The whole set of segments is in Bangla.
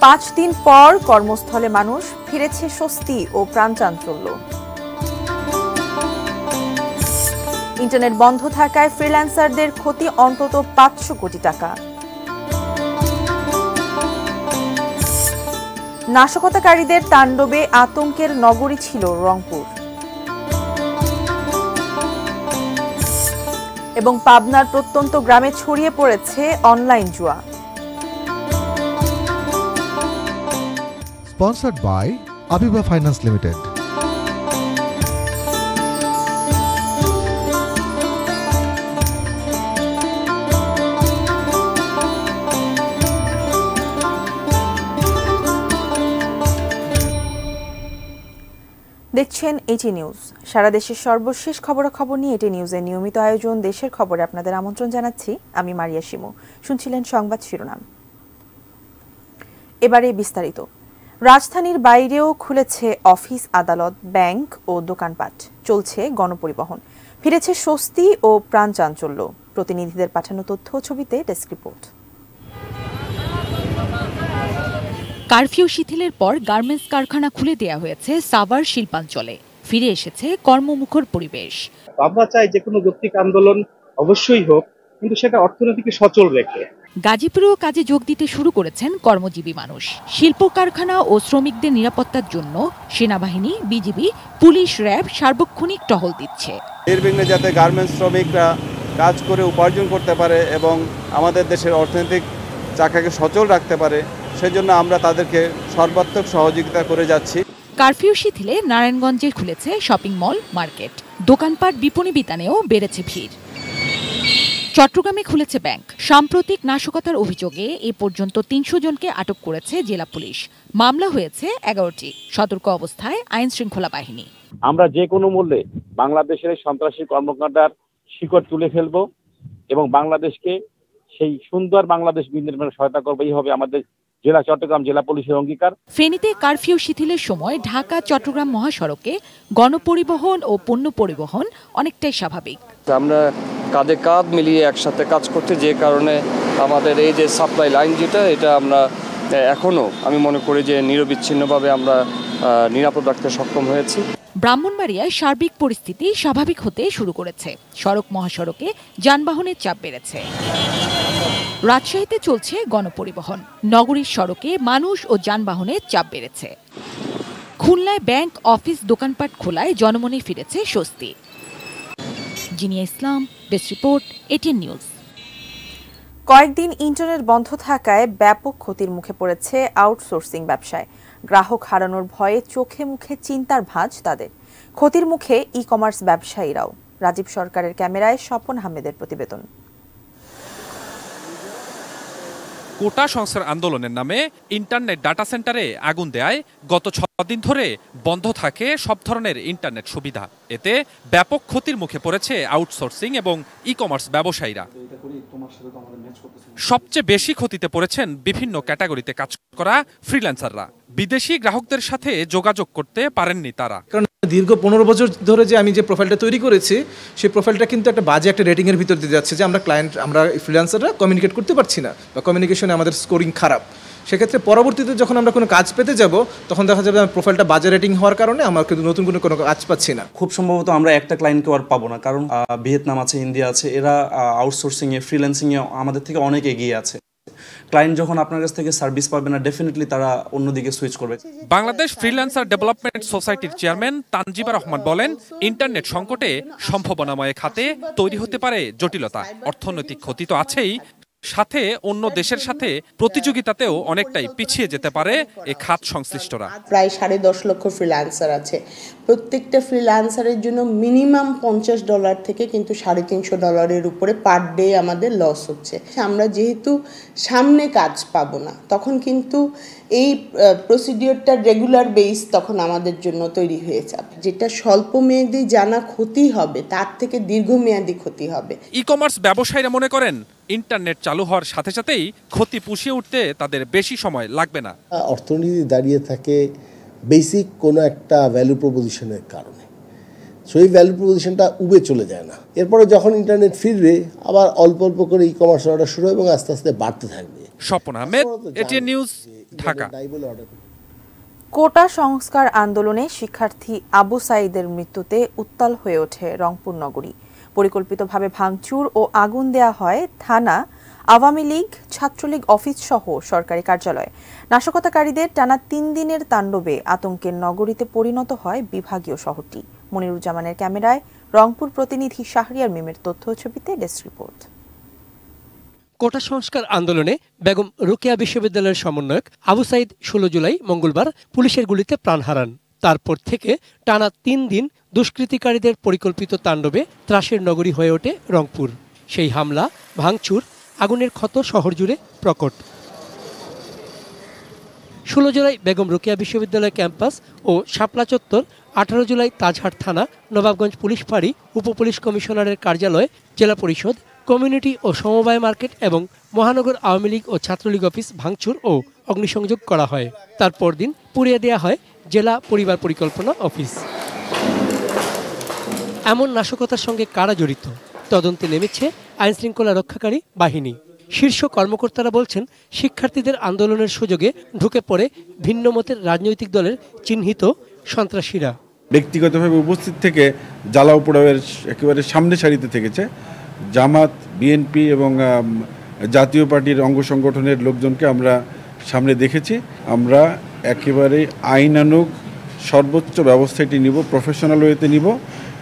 5 দিন পর কর্মস্থলে মানুষ ফিরেছে স্বস্তি ও প্রাণচাঞ্চল্য। ইন্টারনেট বন্ধ থাকায় ফ্রিল্যান্সারদের ক্ষতি অন্তত 500 কোটি টাকা। নাশকতাকারীদের তাণ্ডবে আতঙ্কের নগরী ছিল রংপুর। এবং পাবনার প্রত্যন্ত গ্রামে ছড়িয়ে পড়েছে অনলাইন জুয়া। Sponsored by Abiba Finance Limited. দেখছেন এটি নিউজ। সারা দেশের সর্বশেষ খবরাখবর নিয়ে এটি নিউজের নিয়মিত আয়োজন দেশের খবরে আপনাদের আমন্ত্রণ জানাচ্ছি আমি মারিয়া শিমু। শুনছিলেন সংবাদ শিরোনাম, এবারে বিস্তারিত। রাজধানীর বাইরেও খুলেছে অফিস, আদালত, ব্যাংক ও দোকানপাট। চলছে গণপরিবহন। ফিরেছে স্বস্তি ও প্রাণচাঞ্চল্য। প্রতিনিধিদের পাঠানো তথ্য ছবিতে ডেস্ক রিপোর্ট। কারফিউ শিথিলের পর গার্মেন্টস কারখানা খুলে দেয়া হয়েছে সাভার শিল্পাঞ্চলে। ফিরে এসেছে কর্মমুখর পরিবেশ। আমরা চাই যে কোনো যৌক্তিক আন্দোলন অবশ্যই হোক, কিন্তু সেটা অর্থনীতিকে সচল রেখে। গাজীপুরেও কাজে যোগ দিতে শুরু করেছেন কর্মজীবী মানুষ। শিল্প কারখানা ও শ্রমিকদের নিরাপত্তার জন্য সেনাবাহিনী, বিজিবি, পুলিশ, র্যাব সার্বক্ষণিক টহল দিচ্ছে। নির্বিঘ্নে যাতে গার্মেন্টস শ্রমিকরা কাজ করে উপার্জন করতে পারে এবং আমাদের দেশের অর্থনৈতিক চাকাকে সচল রাখতে পারে, সেজন্য আমরা তাদেরকে সর্বাত্মক সহযোগিতা করে যাচ্ছি। কারফিউ শিথিলে নারায়ণগঞ্জে খুলেছে শপিং মল, মার্কেট, দোকানপাট, বিপণী বিতানেও বেড়েছে ভিড়। চট্টগ্রামে খুলেছে ব্যাংক। সাম্প্রতিক নাশকতার অভিযোগে এ পর্যন্ত 300 জনকে আটক করেছে জেলা পুলিশ। মামলা হয়েছে 11টি। সতর্ক অবস্থায় আইন শৃঙ্খলা বাহিনী। আমরা যে কোনো মূল্যে বাংলাদেশের সন্ত্রাসী কর্মকাণ্ডের শিকড় তুলে ফেলব এবং বাংলাদেশকে সেই সুন্দর বাংলাদেশ বিনির্মাণে সহায়তা করবে, এই হবে আমাদের জেলা চট্টগ্রাম জেলা পুলিশের অঙ্গীকার। ফেনীতে কারফিউ শিথিলের সময় ঢাকা চট্টগ্রাম মহাসড়কে গণপরিবহন ও পণ্য পরিবহন অনেকটাই স্বাভাবিক। আমরা কাঁধে কাঁধ মিলিয়ে একসাথে কাজ করতে, যে কারণে আমাদের এই যে সাপ্লাই লাইন যেটা, এটা আমরা এখনো আমি মনে করি যে নিরবিচ্ছিন্নভাবে আমরা নিরাপদ রাখতে সক্ষম হয়েছি। ব্রাহ্মণবাড়িয়ায় সার্বিক পরিস্থিতি স্বাভাবিক হতে শুরু করেছে। সড়ক মহাসড়কে যানবাহনের চাপ বেড়েছে। রাজশাহীতে চলছে গণপরিবহন। নগরীর সড়কে মানুষ ও যানবাহনের চাপ বেড়েছে। খুলনায় ব্যাংক, অফিস, দোকানপাট খোলায় জনমনে ফিরেছে স্বস্তি। জিনিয়া ইসলাম, ডেস্ক রিপোর্ট, এটিএন নিউজ। কয়েকদিন ইন্টারনেট বন্ধ থাকায় ব্যাপক ক্ষতির মুখে পড়েছে আউটসোর্সিং ব্যবসায়। গ্রাহক হারানোর ভয়ে চোখে মুখে চিন্তার ভাঁজ তাদের। ক্ষতির মুখে ই কমার্স ব্যবসায়ীরাও। রাজীব সরকারের ক্যামেরায় স্বপন আহমেদের প্রতিবেদন। কোটা সংস্কার আন্দোলনের নামে ইন্টারনেট ডাটা সেন্টারে আগুন দেয় গত 6 দিন ধরে বন্ধ থাকে সব ধরনের ইন্টারনেট সুবিধা। এতে ব্যাপক ক্ষতির মুখে পড়েছে আউটসোর্সিং এবং ই কমার্স ব্যবসায়ীরা। সবচেয়ে বেশি ক্ষতিতে পড়েছেন বিভিন্ন ক্যাটাগরিতে কাজ করা ফ্রিল্যান্সাররা। বিদেশি গ্রাহকদের সাথে যোগাযোগ করতে পারেননি তারা। কারণ দীর্ঘ 15 বছর ধরে যে আমি যে প্রোফাইলটা তৈরি করেছি, সেই প্রোফাইলটা কিন্তু একটা বাজে একটা রেটিংয়ের ভিতর দিয়ে যাচ্ছে, যে আমরা ফ্রিল্যান্সাররা কমিউনিকেট করতে পারছি না, বা কমিউনিকেশনে আমাদের স্কোরিং খারাপ। সেক্ষেত্রে পরবর্তীতে যখন আমরা কোনো কাজ পেতে যাব, তখন দেখা যাবে প্রোফাইলটা বাজে রেটিং হওয়ার কারণে আমরা কিন্তু নতুন কোনো কাজ পাচ্ছি না। খুব সম্ভবত আমরা একটা ক্লায়েন্টকে আর পাবো না, কারণ ভিয়েতনাম আছে, ইন্ডিয়া আছে, এরা আউটসোর্সিংয়ে, ফ্রিল্যান্সিংয়ে আমাদের থেকে অনেক এগিয়ে আছে। ক্লায়েন্ট যখন আপনার কাছ থেকে সার্ভিস পাবে না, ডেফিনেটলি তারা অন্যদিকে সুইচ করবে। বাংলাদেশ ফ্রিল্যান্সার ডেভেলপমেন্ট সোসাইটির চেয়ারম্যান তানজিবা রহমান বলেন, ইন্টারনেট সংকটে সম্ভাবনাময় খাতে তৈরি হতে পারে জটিলতা। অর্থনৈতিক ক্ষতি তো আছেই, সাথে অন্য দেশের সাথে প্রতিযোগিতাতেও অনেকটাই পিছিয়ে যেতে পারে এই খাত সংশ্লিষ্টরা। প্রায় $10.5 লক্ষ ফ্রিল্যান্সার আছে। প্রত্যেকটা ফ্রিল্যান্সারের জন্য মিনিমাম $50 থেকে কিন্তু $350 উপরে পার ডে আমাদের লস হচ্ছে। আমরা যেহেতু সামনে কাজ পাবো না, তখন কিন্তু এই প্রসিডিওরটা রেগুলার বেস তখন আমাদের জন্য তৈরি হয়ে যাবে। যেটা স্বল্প মেয়াদী জানা ক্ষতি হবে, তার থেকে দীর্ঘমেয়াদী ক্ষতি হবে। ই কমার্স ব্যবসায়ীরা মনে করেন, ইন্টারনেট চালু হওয়ার সাথে সাথেই ক্ষতি পুষিয়ে উঠতে তাদের বেশি সময় লাগবে না। অর্থনীতি দাঁড়িয়ে থাকে বেসিক কোনো একটা ভ্যালু প্রপোজিশনের কারণে। সো এই ভ্যালু প্রপোজিশনটা উবে চলে যায় না। এরপরে যখন ইন্টারনেট ফিরবে, আবার অল্প অল্প করে ই কমার্স অর্ডার শুরু হবে এবং আস্তে আস্তে বাড়তে থাকবে। Swapan Ahmed, ATN news, Dhaka. Quota সংস্কার আন্দোলনে শিক্ষার্থী আবু সাঈদের মৃত্যুতে উত্তাল হয়ে ওঠে রংপুর নগরী। পরিকল্পিতভাবে ভাঙচুর ও আগুন দেয়া হয় থানা, আওয়ামী লীগ, ছাত্রলীগ অফিস সহ সরকারি কার্যালয়। নাশকতাকারীদের টানা 3 দিনের তাণ্ডবে আতঙ্কের নগরীতে পরিণত হয় বিভাগীয় শহরটি। মনিরুজ্জামানের ক্যামেরায় রংপুর প্রতিনিধি শাহরিয়ার মিমের তথ্য ছবিতে ডেস্ক রিপোর্ট। কোটা সংস্কার আন্দোলনে বেগম রোকেয়া বিশ্ববিদ্যালয়ের সমন্বয়ক আবু সাঈদ 16 জুলাই মঙ্গলবার পুলিশের গুলিতে প্রাণ হারান। তারপর থেকে টানা 3 দিন দুষ্কৃতিকারীদের পরিকল্পিত তাণ্ডবে ত্রাসের নগরী হয়ে ওঠে রংপুর। সেই হামলা, ভাঙচুর, আগুনের ক্ষত শহর জুড়ে প্রকট। 16 জুলাই বেগম রোকেয়া বিশ্ববিদ্যালয় ক্যাম্পাস ও শাপলা চত্বর, 18 জুলাই তাজহাট থানা, নবাবগঞ্জ পুলিশ ফাঁড়ি, উপপুলিশ কমিশনারের কার্যালয়, জেলা পরিষদ, কমিউনিটি ও সমবায় মার্কেট এবং মহানগর আওয়ামী লীগ ও ছাত্রলীগ অফিস ভাঙচুর ও অগ্নিসংযোগ করা হয়। তার পরদিন পুড়িয়ে দেওয়া হয় জেলা পরিবার পরিকল্পনা অফিস। এমন নাশকতার সঙ্গে কারা জড়িত, তদন্তে নেমেছে আইনশৃঙ্খলা রক্ষাকারী বাহিনী। শীর্ষ কর্মকর্তারা বলছেন, শিক্ষার্থীদের আন্দোলনের সুযোগে ঢুকে পড়ে ভিন্ন মতের রাজনৈতিক দলের চিহ্নিত সন্ত্রাসীরা। ব্যক্তিগতভাবে উপস্থিত থেকে জ্বালাও পোড়াওয়ের একেবারে সামনে সারিতে থেকেছে। জামাত, বিএনপি এবং জাতীয় পার্টির অঙ্গ সংগঠনের লোকজনকে আমরা সামনে দেখেছি। আমরা একেবারে আইনানুগ সর্বোচ্চ ব্যবস্থা এটি নিব, প্রফেশনাল ওয়েতে নিব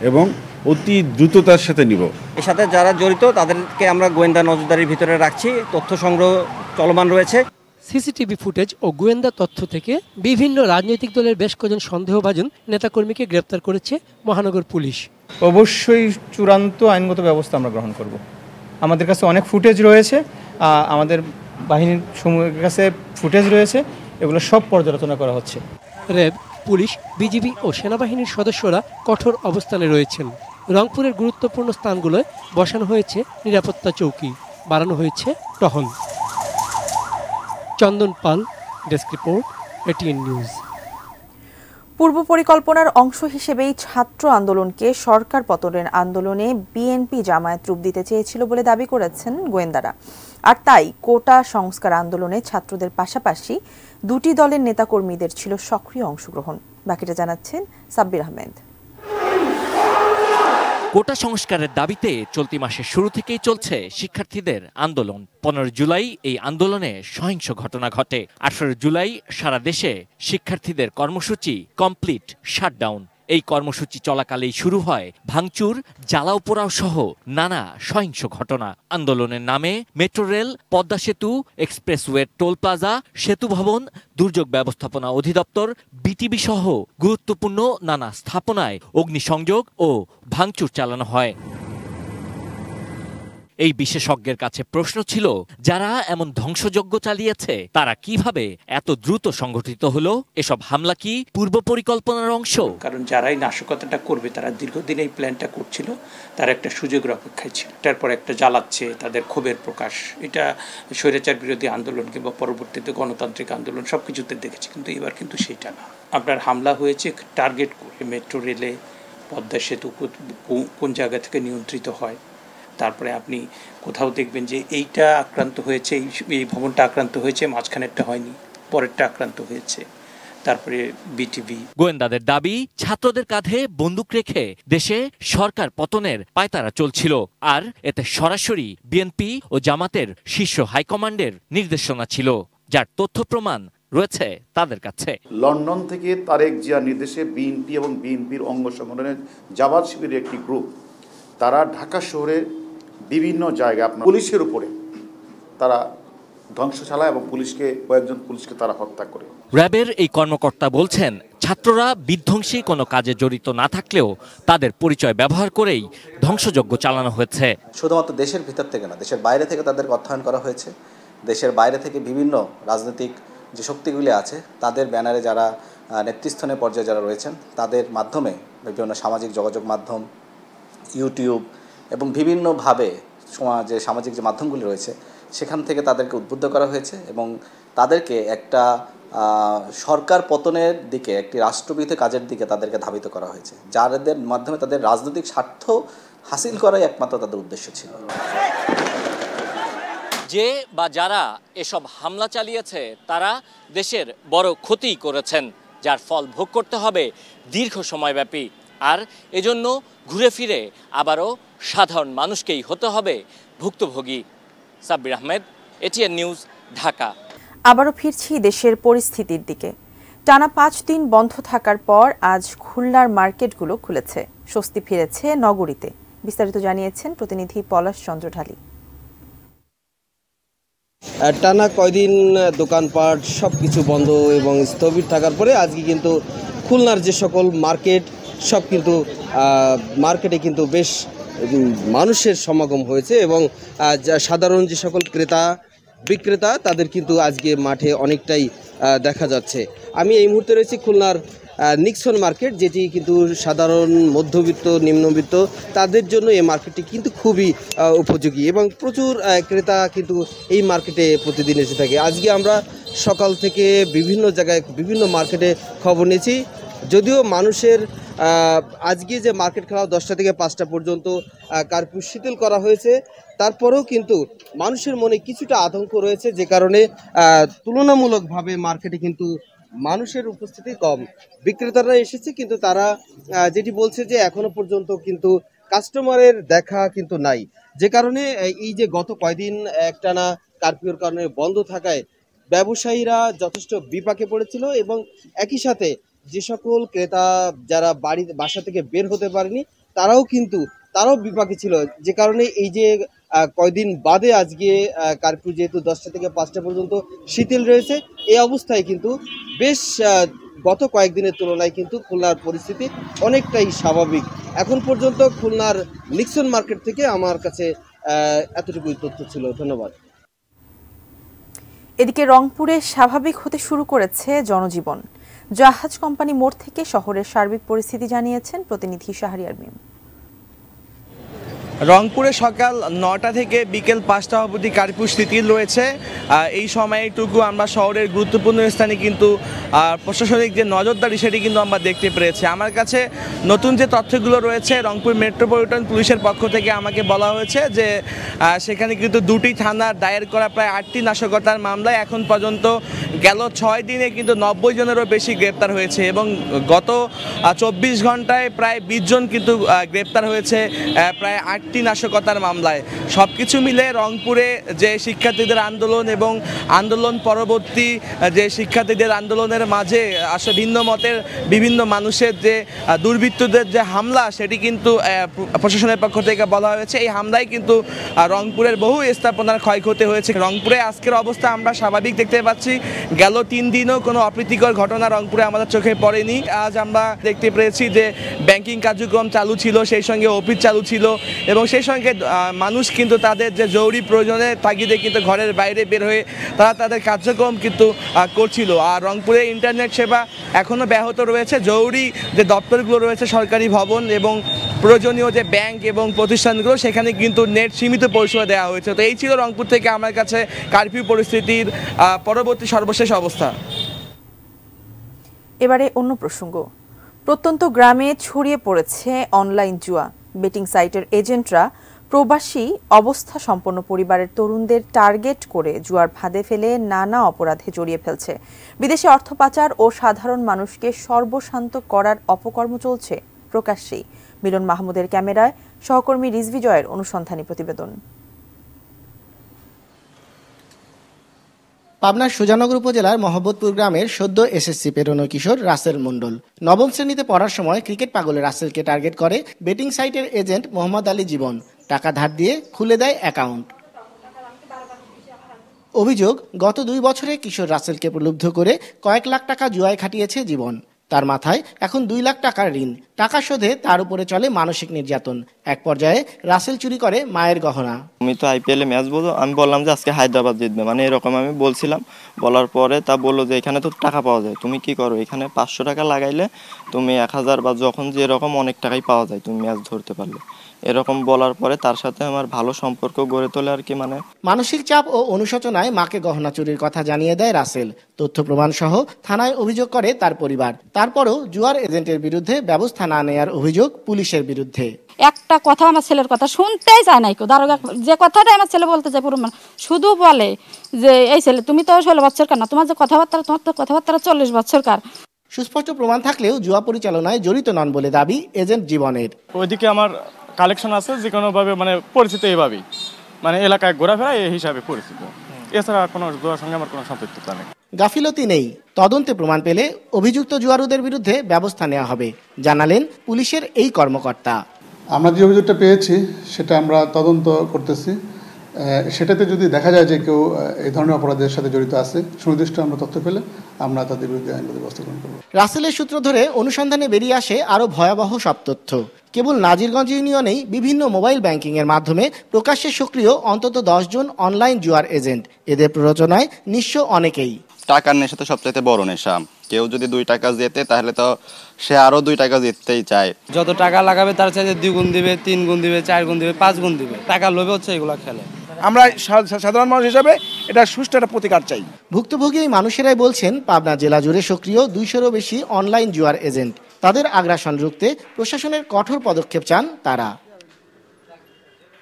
এবং অতি দ্রুততার সাথে নিব। এর সাথে যারা জড়িত তাদেরকে আমরা গোয়েন্দা নজরদারির ভিতরে রাখছি। তথ্য সংগ্রহ চলমান রয়েছে। সিসিটিভি ফুটেজ ও গোয়েন্দা তথ্য থেকে বিভিন্ন রাজনৈতিক দলের বেশ কজন সন্দেহভাজন নেতাকর্মীকে গ্রেপ্তার করেছে মহানগর পুলিশ। অবশ্যই চূড়ান্ত আইনগত ব্যবস্থা আমরা গ্রহণ করব। আমাদের কাছে অনেক ফুটেজ রয়েছে, আমাদের বাহিনীর সমূহের কাছে ফুটেজ রয়েছে, এগুলো সব পর্যালোচনা করা হচ্ছে। র্যাব, পুলিশ, বিজিবি ও সেনাবাহিনীর সদস্যরা কঠোর অবস্থানে রয়েছেন। রংপুরের গুরুত্বপূর্ণ স্থানগুলোয় বসানো হয়েছে নিরাপত্তা চৌকি, বাড়ানো হয়েছে টহল। চন্দন পাল, ডেস্ক রিপোর্ট, এটিএন নিউজ। পূর্ব পরিকল্পনার অংশ হিসেবেই ছাত্র আন্দোলনকে সরকার পতনের আন্দোলনে বিএনপি জামায়াত রূপ দিতে চেয়েছিল বলে দাবি করেছেন গোয়েন্দারা। আর তাই কোটা সংস্কার আন্দোলনে ছাত্রদের পাশাপাশি দুটি দলের নেতাকর্মীদের ছিল সক্রিয় অংশগ্রহণ। বাকিটা জানাচ্ছেন সাব্বির আহমেদ। কোটা সংস্কারের দাবিতে চলতি মাসের শুরু থেকেই চলছে শিক্ষার্থীদের আন্দোলন। 15 জুলাই এই আন্দোলনে সহিংস ঘটনা ঘটে। 18 জুলাই সারা দেশে শিক্ষার্থীদের কর্মসূচি কমপ্লিট শাটডাউন। এই কর্মসূচি চলাকালেই শুরু হয় ভাঙচুর, জ্বালাও পোড়াও সহ নানা সহিংস ঘটনা। আন্দোলনের নামে মেট্রো রেল, পদ্মা সেতু, এক্সপ্রেসওয়ে, টোল প্লাজা, সেতু ভবন, দুর্যোগ ব্যবস্থাপনা অধিদপ্তর, বিটিবি সহ গুরুত্বপূর্ণ নানা স্থাপনায় অগ্নিসংযোগ ও ভাঙচুর চালানো হয়। এই বিশেষজ্ঞের কাছে প্রশ্ন ছিল, যারা এমন ধ্বংসযজ্ঞ চালিয়েছে তারা কিভাবে এত দ্রুত সংগঠিত হলো? এসব হামলা কি পূর্ব পরিকল্পনার অংশ? কারণ যারাই নাশকতাটা করবে তারা দীর্ঘদিন এই প্ল্যানটা করছিল, তারা একটা সুযোগের অপেক্ষায় ছিল। তারপর একটা জ্বালাচ্ছে, তাদের ক্ষোভের প্রকাশ। এটা স্বৈরাচার বিরোধী আন্দোলন কিংবা পরবর্তীতে গণতান্ত্রিক আন্দোলন সবকিছুতে দেখেছি, কিন্তু এবার কিন্তু সেটা না। আপনার হামলা হয়েছে টার্গেট করে। মেট্রো রেলে, পদ্মা সেতু কোন জায়গা থেকে নিয়ন্ত্রিত হয়, তারপরে আপনি কোথাও দেখবেন যে এইটা আক্রান্ত হয়েছে, এই ভবনটা আক্রান্ত হয়েছে, মাঝখানেরটা হয়নি, পরেরটা আক্রান্ত হয়েছে। তারপরে বিটিভি। গোয়েন্দাদের দাবি, ছাত্রদের কাঁধে বন্দুক রেখে দেশে সরকার পতনের পায়তারা চলছিল। আর এতে সরাসরি বিএনপি ও জামাতের শীর্ষ হাইকমান্ডের নির্দেশনা ছিল, যার তথ্য প্রমাণ রয়েছে তাদের কাছে। লন্ডন থেকে তারেক জিয়ার নির্দেশে বিএনপি এবং বিএনপির অঙ্গ সংগঠনের জামাত শিবিরের একটি গ্রুপ, তারা ঢাকা শহরের বিভিন্ন জায়গায় আপনার পুলিশের উপরে তারা ধ্বংস চালায় এবং কয়েকজন পুলিশকে তারা হত্যা করে। র্যাবের এই কর্মকর্তা বলছেন, ছাত্ররা বিধ্বংসী কোনো কাজে জড়িত না থাকলেও তাদের পরিচয় ব্যবহার করেই ধ্বংসযজ্ঞ চালানো হয়েছে। শুধুমাত্র দেশের ভিতর থেকে না, দেশের বাইরে থেকে তাদেরকে অধ্যয়ন করা হয়েছে। দেশের বাইরে থেকে বিভিন্ন রাজনৈতিক যে শক্তিগুলি আছে তাদের ব্যানারে যারা নেতৃস্থানীয় পর্যায়ে যারা রয়েছেন তাদের মাধ্যমে বিভিন্ন সামাজিক যোগাযোগ মাধ্যম, ইউটিউব এবং বিভিন্নভাবে যে সামাজিক যে মাধ্যমগুলি রয়েছে সেখান থেকে তাদেরকে উদ্বুদ্ধ করা হয়েছে এবং তাদেরকে একটা সরকার পতনের দিকে, একটি রাষ্ট্রবিরোধী কাজের দিকে তাদেরকে ধাবিত করা হয়েছে, যাদের মাধ্যমে তাদের রাজনৈতিক স্বার্থ হাসিল করাই একমাত্র তাদের উদ্দেশ্য ছিল। যে বা যারা এসব হামলা চালিয়েছে তারা দেশের বড় ক্ষতি করেছেন, যার ফল ভোগ করতে হবে দীর্ঘ সময়ব্যাপী। আর এজন্য ঘুরে ফিরে আবারও সাধারণ মানুষকেই হতে হবে ভুক্তভোগী। Sabbir Ahmed, ATN news, Dhaka. আবারও ফিরছি দেশের পরিস্থিতির দিকে। টানা 5 দিন বন্ধ থাকার পর আজ খুলনার মার্কেটগুলো খুলেছে, স্বস্তি ফিরেছে নগরীতে। বিস্তারিত জানিয়েছেন প্রতিনিধি পলাশ চন্দ্র ঢালী। টানা কয়দিন দোকানপাট সবকিছু বন্ধ এবং স্থবির থাকার পরে আজকে কিন্তু খুলনার যে সকল মার্কেট সব কিন্তু মার্কেটে কিন্তু বেশ মানুষের সমাগম হয়েছে এবং সাধারণ যে সকল ক্রেতা বিক্রেতা তাদের কিন্তু আজকে মাঠে অনেকটাই দেখা যাচ্ছে। আমি এই মুহূর্তে রয়েছি খুলনার নিক্সন মার্কেট, যেটি কিন্তু সাধারণ মধ্যবিত্ত নিম্নবিত্ত তাদের জন্য এই মার্কেটটি কিন্তু খুবই উপযোগী এবং প্রচুর ক্রেতা কিন্তু এই মার্কেটে প্রতিদিন এসে থাকে। আজকে আমরা সকাল থেকে বিভিন্ন জায়গায় বিভিন্ন মার্কেটে খবর নিয়েছি, যদিও মানুষের আজকে যে মার্কেট খোলা 10টা থেকে 5টা পর্যন্ত কারফিউ শিথিল করা হয়েছে, তারপরেও কিন্তু মানুষের মনে কিছুটা আতঙ্ক রয়েছে, যে কারণে তুলনামূলকভাবে মার্কেটে কিন্তু মানুষের উপস্থিতি কম। বিক্রেতারা এসেছে কিন্তু তারা যেটি বলছে যে এখনো পর্যন্ত কিন্তু কাস্টমারের দেখা কিন্তু নাই, যে কারণে এই যে গত কয়দিন একটানা কারফিউর কারণে বন্ধ থাকায় ব্যবসায়ীরা যথেষ্ট বিপাকে পড়েছিল এবং একই সাথে যে সকল ক্রেতা যারা বাসা থেকে বের হতে পারেনি তারাও বিপাকে ছিল, যে কারণে এই যে কয়দিন বাদে আজকে কারফিউ যেহেতু 10টা থেকে 5টা পর্যন্ত শিথিল রয়েছে, এই অবস্থায় কিন্তু বেশ গত কয়েকদিনের তুলনায় কিন্তু খুলনার পরিস্থিতি অনেকটাই স্বাভাবিক। এখন পর্যন্ত খুলনার নিক্সন মার্কেট থেকে আমার কাছে এতটুকুই তথ্য ছিল। ধন্যবাদ। এদিকে রংপুরে স্বাভাবিক হতে শুরু করেছে জনজীবন। জাহাজ কোম্পানি মোড় থেকে শহরের সার্বিক পরিস্থিতি জানিয়েছেন প্রতিনিধি শাহরিয়ার মিম। রংপুরে সকাল 9টা থেকে বিকেল 5টা অবধি কারফিউ শিথিল রয়েছে। এই সময়টুকু আমরা শহরের গুরুত্বপূর্ণ স্থানে কিন্তু প্রশাসনিক যে নজরদারি সেটি কিন্তু আমরা দেখতে পেরেছি। আমার কাছে নতুন যে তথ্যগুলো রয়েছে, রংপুর মেট্রোপলিটন পুলিশের পক্ষ থেকে আমাকে বলা হয়েছে যে সেখানে কিন্তু 2টি থানার দায়ের করা প্রায় 8টি নাশকতার মামলায় এখন পর্যন্ত গেল 6 দিনে কিন্তু 90 জনেরও বেশি গ্রেপ্তার হয়েছে এবং গত 24 ঘন্টায় প্রায় 20 জন কিন্তু গ্রেপ্তার হয়েছে প্রায় 8টি নাশকতার মামলায়। সব কিছু মিলে রংপুরে যে শিক্ষার্থীদের আন্দোলন এবং আন্দোলন পরবর্তী যে শিক্ষার্থীদের আন্দোলনের মাঝে আসলে ভিন্ন মতের বিভিন্ন মানুষের যে দুর্বৃত্তদের যে হামলা, সেটি কিন্তু প্রশাসনের পক্ষ থেকে বলা হয়েছে। এই হামলায় কিন্তু রংপুরের বহু স্থাপনার ক্ষয়ক্ষতি হয়েছে। রংপুরে আজকের অবস্থা আমরা স্বাভাবিক দেখতে পাচ্ছি। গেল 3 দিনও কোনো অপ্রীতিকর ঘটনা রংপুরে আমাদের চোখে পড়েনি। আজ আমরা দেখতে পেরেছি যে ব্যাংকিং কার্যক্রম চালু ছিল, সেই সঙ্গে অফিস চালু ছিল এবং সেই সঙ্গে মানুষ কিন্তু তাদের যে জরুরি প্রয়োজনের তাগিদে কিন্তু ঘরের বাইরে বের হয়ে তারা তাদের কার্যক্রম কিন্তু করছিল। আর রংপুরে ইন্টারনেট সেবা এখনও ব্যাহত রয়েছে। জরুরি যে দপ্তরগুলো রয়েছে, সরকারি ভবন এবং প্রয়োজনীয় যে ব্যাংক এবং প্রতিষ্ঠানগুলো, সেখানে কিন্তু নেট সীমিত পরিষেবা দেওয়া হয়েছে। তো এই ছিল রংপুর থেকে আমার কাছে কারফিউ পরিস্থিতির পরবর্তী সর্বশেষ অবস্থা। এবারে অন্য প্রসঙ্গ। প্রত্যন্ত গ্রামে ছড়িয়ে পড়েছে অনলাইন জুয়া। বেটিং সাইটের এজেন্টরা প্রবাসী অবস্থা সম্পন্ন পরিবারের তরুণদের টার্গেট করে জুয়ার ফাঁদে ফেলে নানা অপরাধে জড়িয়ে ফেলছে। বিদেশে অর্থ পাচার ও সাধারণ মানুষকে সর্বশান্ত করার অপকর্ম চলছে প্রকাশ্যেই। মিলন মাহমুদের ক্যামেরায় সহকর্মী রিজভি জয়ের অনুসন্ধানী প্রতিবেদন। পাবনার সুজানগর উপজেলার মহব্বতপুর গ্রামের সদ্য এসএসসি পেরোনো কিশোর রাসেল মণ্ডল 9ম শ্রেণীতে পড়ার সময় ক্রিকেট পাগলে রাসেলকে টার্গেট করে বেটিং সাইটের এজেন্ট মোহাম্মদ আলী জীবন। টাকা ধার দিয়ে খুলে দেয় অ্যাকাউন্ট। অভিযোগ, গত 2 বছরে কিশোর রাসেলকে প্রলুব্ধ করে কয়েক লাখ টাকা জুয়ায় খাটিয়েছে জীবন। তার মাথায় এখন 2 লাখ টাকার ঋণ। টাকা শোধে তার উপরে চলে মানসিক নির্যাতন। এক পর্যায়ে রাসেল চুরি করে মায়ের গহনা। আমি তো আইপিএল এ ম্যাচ বলবো, আমি বললাম যে আজকে হায়দ্রাবাদ জিতবে, মানে এরকম আমি বলছিলাম। বলার পরে তা বললো যে এখানে তো টাকা পাওয়া যায়, তুমি কি করো, এখানে 500 টাকা লাগাইলে তুমি 1000 বা যখন যেরকম অনেক টাকাই পাওয়া যায়, তুমি ম্যাচ ধরতে পারলে। এরকম বলার পরে তার সাথে আমার ভালো সম্পর্ক গড়ে তোলে আর কি। মানে মানসিক চাপ ও অনুশোচনায় মাকে গহনা চুরির কথা জানিয়ে দেয় রাসেল। তথ্য প্রমাণ সহ থানায় অভিযোগ করে তার পরিবার। তারপরও জুয়ার এজেন্টের বিরুদ্ধে ব্যবস্থা না নেয়ার অভিযোগ পুলিশের বিরুদ্ধে। একটা কথা আমার ছেলের কথা শুনতেই চায় না কেউ। দারোগা যে কথাটা আমার ছেলে বলতে চায় পুরো শুধু বলে যে এই ছেলে তুমি তো 16 বছর কার না, তোমার যে কথাবার্তা, তোমার তো কথাবার্তা 40 বছর কার। সুস্পষ্ট প্রমাণ থাকলেও জুয়া পরিচালনায় জড়িত নন বলে দাবি এজেন্ট জীবনের। ওইদিকে আমার কালেকশন আছে, যে কোনোভাবে পরিচিত এইভাবেই এলাকায় ঘোরাফেরা এই হিসাবে পরিচিত, এছাড়া কোনো জুয়ার সঙ্গে আমার কোনো সম্পৃক্ততা নেই। গাফিলতি নেই, তদন্তে প্রমাণ পেলে অভিযুক্ত জুয়ারুদের বিরুদ্ধে ব্যবস্থা নেওয়া হবে, জানালেন পুলিশের এই কর্মকর্তা। আমরা যে অভিযোগটা পেয়েছি সেটা আমরা তদন্ত করতেছি। সেটাতে যদি দেখা যায় যে কেউ এই ধরনের অপরাধের সাথে জড়িত আছে, সুনির্দিষ্ট আমরা তথ্য পেলে আমরা তাদের বিরুদ্ধে আইনগত ব্যবস্থা গ্রহণ করব। রাসেলের সূত্র ধরে অনুসন্ধানে বেরিয়ে আসে আরও ভয়াবহ সব তথ্য। কেবল নাজিরগঞ্জ ইউনিয়নেই বিভিন্ন মোবাইল ব্যাংকিংয়ের মাধ্যমে প্রকাশ্যে সক্রিয় অন্তত 10 জন অনলাইন জুয়ার এজেন্ট। এদের প্ররোচনায় নিঃস্ব অনেকেই। টাকার নেশা তো সবচাইতে বড় নেশা। কেউ যদি 2 টাকা জেতে তাহলে তো সে আরও 2 টাকা জিততেই চায়। যত টাকা লাগাবে তার চাইতে 2 গুণ দিবে, 3 গুণ দিবে, 4 গুণ দিবে, 5 গুণ দিবে। টাকা লোভে হচ্ছে এগুলো খেলে। আমরা সাধারণ মানুষ হিসাবে এটা সুষ্ঠু একটা প্রতিকার চাই। ভুক্তভোগী এই মানুষেরাই বলছেন পাবনা জেলা জুড়ে সক্রিয় 200-এরও বেশি অনলাইন জুয়ার এজেন্ট। তাদের আগ্রাসন রুখতে প্রশাসনের কঠোর পদক্ষেপ চান তারা।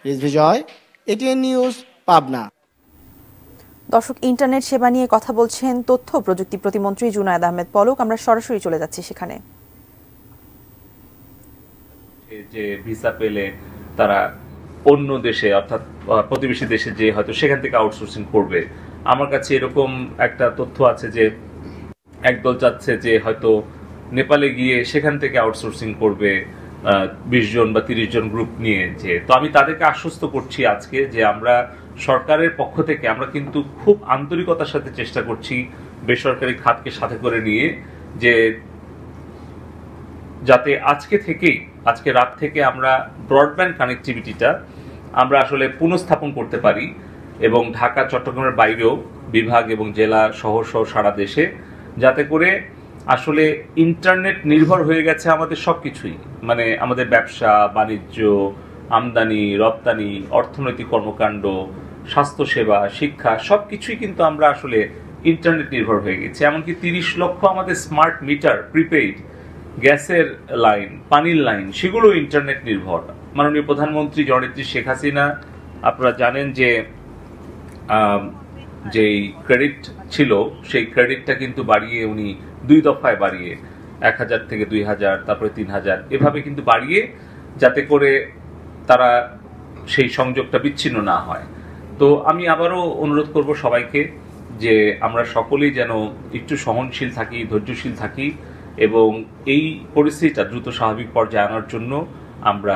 রিজভি জয়, এটিএন নিউজ, পাবনা। দর্শক, ইন্টারনেট সেবা নিয়ে কথা বলছেন তথ্য প্রযুক্তি প্রতিমন্ত্রী জুনায়েদ আহমেদ পলক। আমরা সরাসরি চলে যাচ্ছি সেখানে। যে ভিসা পেলে তারা অন্য দেশে অর্থাৎ প্রতিবেশী দেশে যে হয়তো সেখান থেকে আউটসোর্সিং করবে, আমার কাছে এরকম একটা তথ্য আছে যে একদল চাচ্ছে যে হয়তো নেপালে গিয়ে সেখান থেকে আউটসোর্সিং করবে 20 জন বা 30 জন গ্রুপ নিয়ে। যে তো আমি তাদেরকে আশ্বস্ত করছি আজকে যে আমরা সরকারের পক্ষ থেকে আমরা কিন্তু খুব আন্তরিকতার সাথে চেষ্টা করছি বেসরকারি খাতকে সাথে করে নিয়ে, যে যাতে আজকে রাত থেকে আমরা ব্রডব্যান্ড কানেক্টিভিটিটা আমরা আসলে পুনঃস্থাপন করতে পারি এবং ঢাকা চট্টগ্রামের বাইরেও বিভাগ এবং জেলা শহর সহ সারা দেশে, যাতে করে আসলে ইন্টারনেট নির্ভর হয়ে গেছে আমাদের সবকিছুই, আমাদের ব্যবসা বাণিজ্য, আমদানি রপ্তানি, অর্থনৈতিক কর্মকাণ্ড, স্বাস্থ্যসেবা, শিক্ষা, সবকিছুই কিন্তু আমরা আসলে ইন্টারনেট নির্ভর হয়ে গেছি। এমনকি 30 লক্ষ আমাদের স্মার্ট মিটার, প্রিপেইড গ্যাসের লাইন, পানির লাইন, সেগুলো ইন্টারনেট নির্ভর। মাননীয় প্রধানমন্ত্রী জননেত্রী শেখ হাসিনা, আপনারা জানেন যে যেই ক্রেডিট ছিল সেই ক্রেডিটটা কিন্তু বাড়িয়ে উনি 2 দফায় বাড়িয়ে 1000 থেকে 2000, তারপরে 3000, এভাবে কিন্তু বাড়িয়ে, যাতে করে তারা সেই সংযোগটা বিচ্ছিন্ন না হয়। তো আমি আবারও অনুরোধ করব সবাইকে যে আমরা সকলেই যেন একটু সহনশীল থাকি, ধৈর্যশীল থাকি এবং এই পরিস্থিতিটা দ্রুত স্বাভাবিক পর্যায়ে আনার জন্য আমরা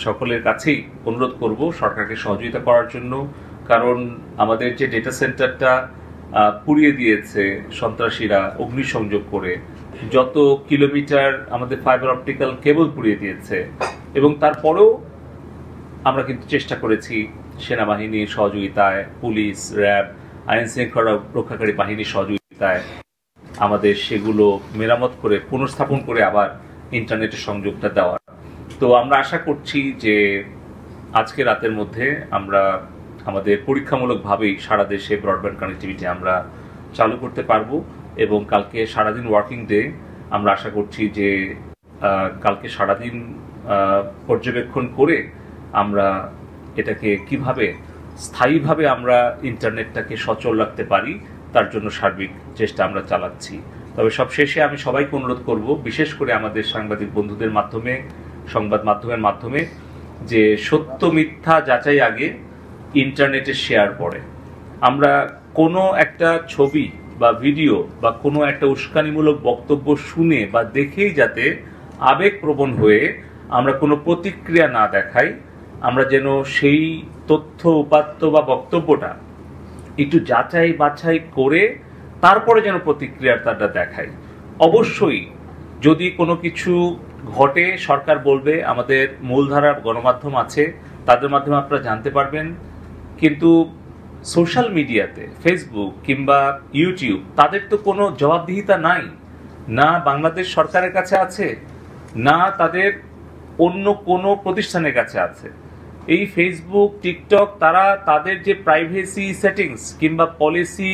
সকলের কাছেই অনুরোধ করব সরকারকে সহযোগিতা করার জন্য। কারণ আমাদের যে ডেটা সেন্টারটা পুড়িয়ে দিয়েছে সন্ত্রাসীরা অগ্নিসংযোগ করে, যত কিলোমিটার আমাদের ফাইবার অপটিক্যাল কেবল পুড়িয়ে দিয়েছে, এবং তারপরেও আমরা কিন্তু চেষ্টা করেছি সেনাবাহিনীর সহযোগিতায়, পুলিশ, র্যাব, আইন শৃঙ্খলা রক্ষাকারী বাহিনীর সহযোগিতায় আমাদের সেগুলো মেরামত করে পুনঃস্থাপন করে আবার ইন্টারনেটের সংযোগটা দেওয়ার। তো আমরা আশা করছি যে আজকে রাতের মধ্যে আমরা আমাদের পরীক্ষামূলকভাবেই সারা দেশে ব্রডব্যান্ড কানেক্টিভিটি আমরা চালু করতে পারবো এবং কালকে সারাদিন ওয়ার্কিং ডে। আমরা আশা করছি যে কালকে সারাদিন পর্যবেক্ষণ করে আমরা এটাকে কিভাবে স্থায়ীভাবে আমরা ইন্টারনেটটাকে সচল রাখতে পারি তার জন্য সার্বিক চেষ্টা আমরা চালাচ্ছি। তবে সবশেষে আমি সবাইকে অনুরোধ করব, বিশেষ করে আমাদের সাংবাদিক বন্ধুদের মাধ্যমে, সংবাদ মাধ্যমের মাধ্যমে, যে সত্য মিথ্যা যাচাই আগে ইন্টারনেটে শেয়ার পড়ে। আমরা কোনো একটা ছবি বা ভিডিও বা কোনো একটা উস্কানিমূলক বক্তব্য শুনে বা দেখেই যাতে আবেগপ্রবণ হয়ে আমরা কোনো প্রতিক্রিয়া না দেখাই, আমরা যেন সেই তথ্য উপাত্ত বা বক্তব্যটা একটু যাচাই বাছাই করে তারপরে যেন প্রতিক্রিয়াটা দেখাই। অবশ্যই যদি কোনো কিছু ঘটে সরকার বলবে, আমাদের মূলধারার গণমাধ্যম আছে, তাদের মাধ্যমে আপনারা জানতে পারবেন। কিন্তু সোশ্যাল মিডিয়াতে ফেসবুক কিংবা ইউটিউব, তাদের তো কোনো জবাবদিহিতা নাই, না বাংলাদেশ সরকারের কাছে আছে, না তাদের অন্য কোনো প্রতিষ্ঠানের কাছে আছে। এই ফেসবুক, টিকটক, তারা তাদের যে প্রাইভেসি সেটিংস কিংবা পলিসি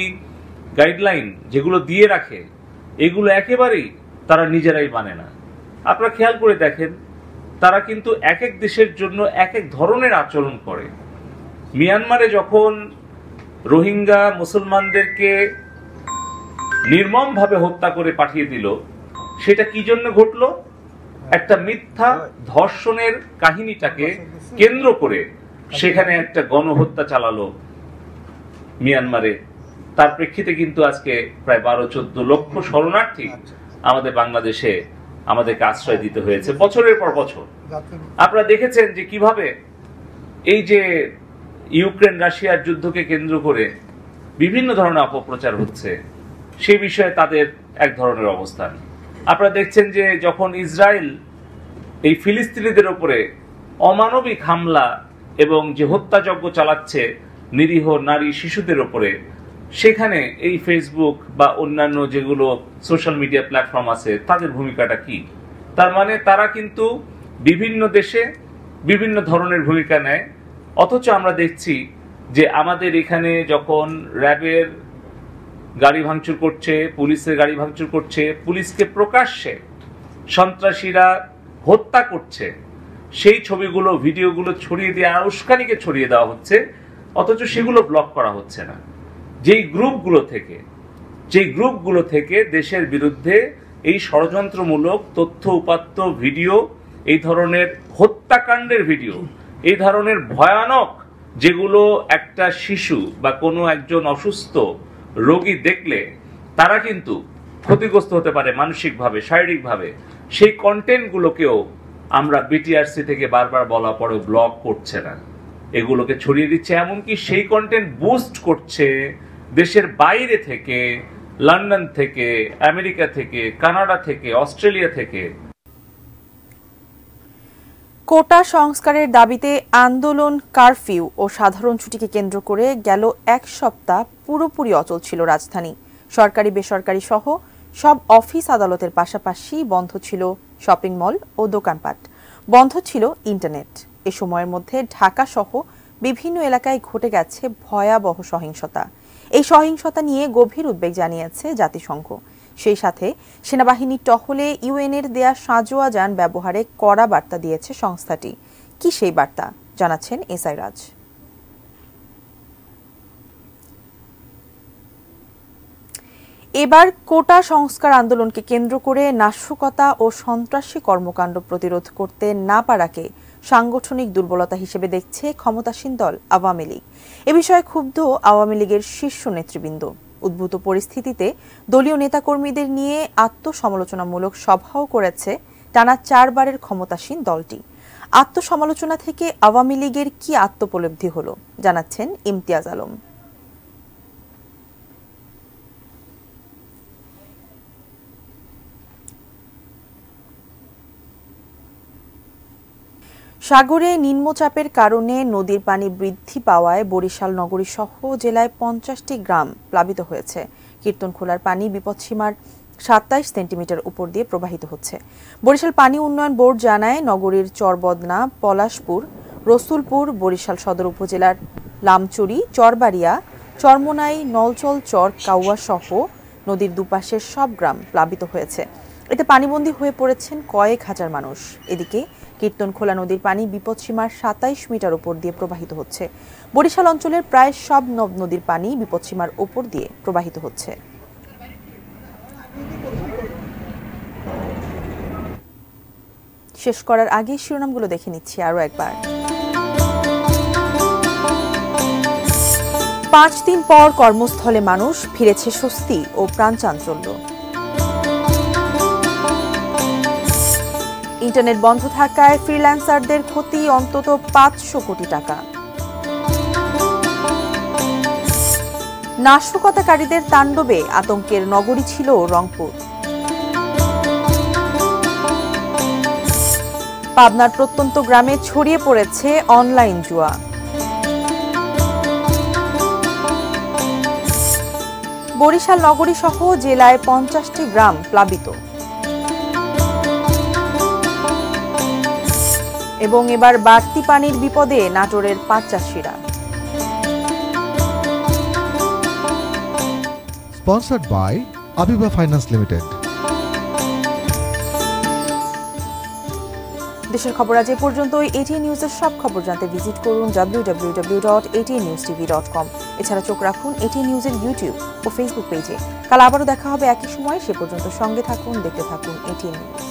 গাইডলাইন যেগুলো দিয়ে রাখে, এগুলো একেবারেই তারা নিজেরাই মানে না। আপনারা খেয়াল করে দেখেন তারা কিন্তু এক এক দেশের জন্য এক এক ধরনের আচরণ করে। মিয়ানমারে যখন রোহিঙ্গা মুসলমানদেরকে নির্মমভাবে হত্যা করে পাঠিয়ে দিল, সেটা কি জন্য ঘটলো? একটা মিথ্যা ধর্ষণের কাহিনীটাকে কেন্দ্র করে সেখানে একটা গণহত্যা চালালো মিয়ানমারে। তার প্রেক্ষিতে কিন্তু আজকে প্রায় 12-14 লক্ষ শরণার্থী আমাদের বাংলাদেশে আমাদেরকে আশ্রয় দিতে হয়েছে বছরের পর বছর। আপনারা দেখেছেন যে কিভাবে এই যে ইউক্রেন রাশিয়ার যুদ্ধকে কেন্দ্র করে বিভিন্ন ধরনের অপপ্রচার হচ্ছে, সেই বিষয়ে তাদের এক ধরনের অবস্থান। আপনারা দেখছেন যে যখন ইসরায়েল এই ফিলিস্তিনিদের উপরে অমানবিক হামলা এবং যে হত্যাযজ্ঞ চালাচ্ছে নিরীহ নারী শিশুদের উপরে, সেখানে এই ফেসবুক বা অন্যান্য যেগুলো সোশ্যাল মিডিয়া প্ল্যাটফর্ম আছে তাদের ভূমিকাটা কি? তার মানে তারা কিন্তু বিভিন্ন দেশে বিভিন্ন ধরনের ভূমিকা নেয়। অথচ আমরা দেখছি যে আমাদের এখানে যখন র্যাবের গাড়ি ভাঙচুর করছে, পুলিশের গাড়ি ভাঙচুর করছে, পুলিশকে প্রকাশ্যে সন্ত্রাসীরা হত্যা করছে, সেই ছবিগুলো ভিডিওগুলো ছড়িয়ে দিয়ে আর উস্কানিকে ছড়িয়ে দেওয়া হচ্ছে, অথচ সেগুলো ব্লক করা হচ্ছে না। যেই গ্রুপগুলো থেকে দেশের বিরুদ্ধে এই ষড়যন্ত্রমূলক তথ্য উপাত্ত ভিডিও, এই ধরনের হত্যাকাণ্ডের ভিডিও, এই ধরনের ভয়ানক যেগুলো একটা শিশু বা কোনো একজন অসুস্থ রোগী দেখলে তারা কিন্তু ক্ষতিগ্রস্ত হতে পারে মানসিকভাবে, শারীরিকভাবে, সেই কন্টেন্টগুলোকেও আমরা বিটিআরসি থেকে বারবার বলা পরেও ব্লক করছে না, এগুলোকে ছড়িয়ে দিচ্ছে। এমনকি সেই কন্টেন্ট বুস্ট করছে দেশের বাইরে থেকে, লন্ডন থেকে, আমেরিকা থেকে, কানাডা থেকে, অস্ট্রেলিয়া থেকে। কোটা সংস্কারের দাবিতে আন্দোলন, কারফিউ ও সাধারণ ছুটিকে কেন্দ্র করে গেল এক সপ্তাহ পুরোপুরি অচল ছিল রাজধানী। সরকারি বেসরকারি সহ সব অফিস আদালতের পাশাপাশি বন্ধ ছিল শপিং মল ও দোকানপাট, বন্ধ ছিল ইন্টারনেট। এ সময়ের মধ্যে ঢাকা সহ বিভিন্ন এলাকায় ঘটে গেছে ভয়াবহ সহিংসতা। এই সহিংসতা নিয়ে গভীর উদ্বেগ জানিয়েছে জাতিসংঘ। সেই সাথে সেনাবাহিনীর টহলে ইউএনের দেয়া সাঁজোয়া যান ব্যবহারে কড়া বার্তা দিয়েছে সংস্থাটি। কি সেই বার্তা জানাচ্ছেন এসআই রাজ। এবার কোটা সংস্কার আন্দোলনকে কেন্দ্র করে নাশকতা ও সন্ত্রাসী কর্মকাণ্ড প্রতিরোধ করতে না পারাকে সাংগঠনিক দুর্বলতা হিসেবে দেখছে ক্ষমতাসীন দল আওয়ামী লীগ। এ বিষয়ে ক্ষুব্ধ আওয়ামী লীগের শীর্ষ নেতৃবৃন্দ। উদ্ভূত পরিস্থিতিতে দলীয় নেতাকর্মীদের নিয়ে আত্মসমালোচনামূলক সভাও করেছে টানা 4 বারের ক্ষমতাসীন দলটি। আত্মসমালোচনা থেকে আওয়ামী লীগের কি আত্মোপলব্ধি হলো জানাচ্ছেন ইমতিয়াজ আলম। সাগরে নিম্নচাপের কারণে নদীর পানি বৃদ্ধি পাওয়ায় বরিশাল নগরী সহ জেলায় 50টি গ্রাম প্লাবিত হয়েছে। কীর্তনখোলার পানি বিপদসীমার 27 সেন্টিমিটার উপর দিয়ে প্রবাহিত হচ্ছে। বরিশাল পানি উন্নয়ন বোর্ড জানায়, নগরীর চরবদনা, পলাশপুর, রসুলপুর, বরিশাল সদর উপজেলার লামচুরি, চরবাড়িয়া, চরমোনাই, নলচল চর, কাউয়া সহ নদীর দুপাশের সব গ্রাম প্লাবিত হয়েছে। এতে পানিবন্দী হয়ে পড়েছেন কয়েক হাজার মানুষ। এদিকে কীর্তনখোলা নদীর পানি বিপদসীমার 27 মিটার উপর দিয়ে প্রবাহিত হচ্ছে। বরিশাল অঞ্চলের প্রায় সব নদ নদীর পানি বিপদসীমার উপর দিয়ে প্রবাহিত হচ্ছে। শেষ করার আগে শিরোনামগুলো দেখে নিচ্ছি আরো একবার। 5 দিন পর কর্মস্থলে মানুষ, ফিরেছে স্বস্তি ও প্রাণচাঞ্চল্য। ইন্টারনেট বন্ধ থাকায় ফ্রিল্যান্সারদের ক্ষতি অন্তত 500 কোটি টাকা। নাশকতাকারীদের তাণ্ডবে আতঙ্কের নগরী ছিল রংপুর। পাবনার প্রত্যন্ত গ্রামে ছড়িয়ে পড়েছে অনলাইন জুয়া। বরিশাল নগরী সহ জেলায় 50টি গ্রাম প্লাবিত। এবং এবার বাড়তি পানির বিপদে নাটোরের পাট চাষিরা। Sponsored by Abiba finance limited. দেশের খবর আজ এ পর্যন্তই। এটিএন নিউজের সব খবর জানতে ভিজিট করুন www.atnnews.tv.com। এছাড়া চোখ রাখুন এটিএন নিউজের ইউটিউব ও ফেসবুক পেজে। কাল আবারও দেখা হবে একই সময়। সে পর্যন্ত সঙ্গে থাকুন, দেখতে থাকুন এটিএন নিউজ।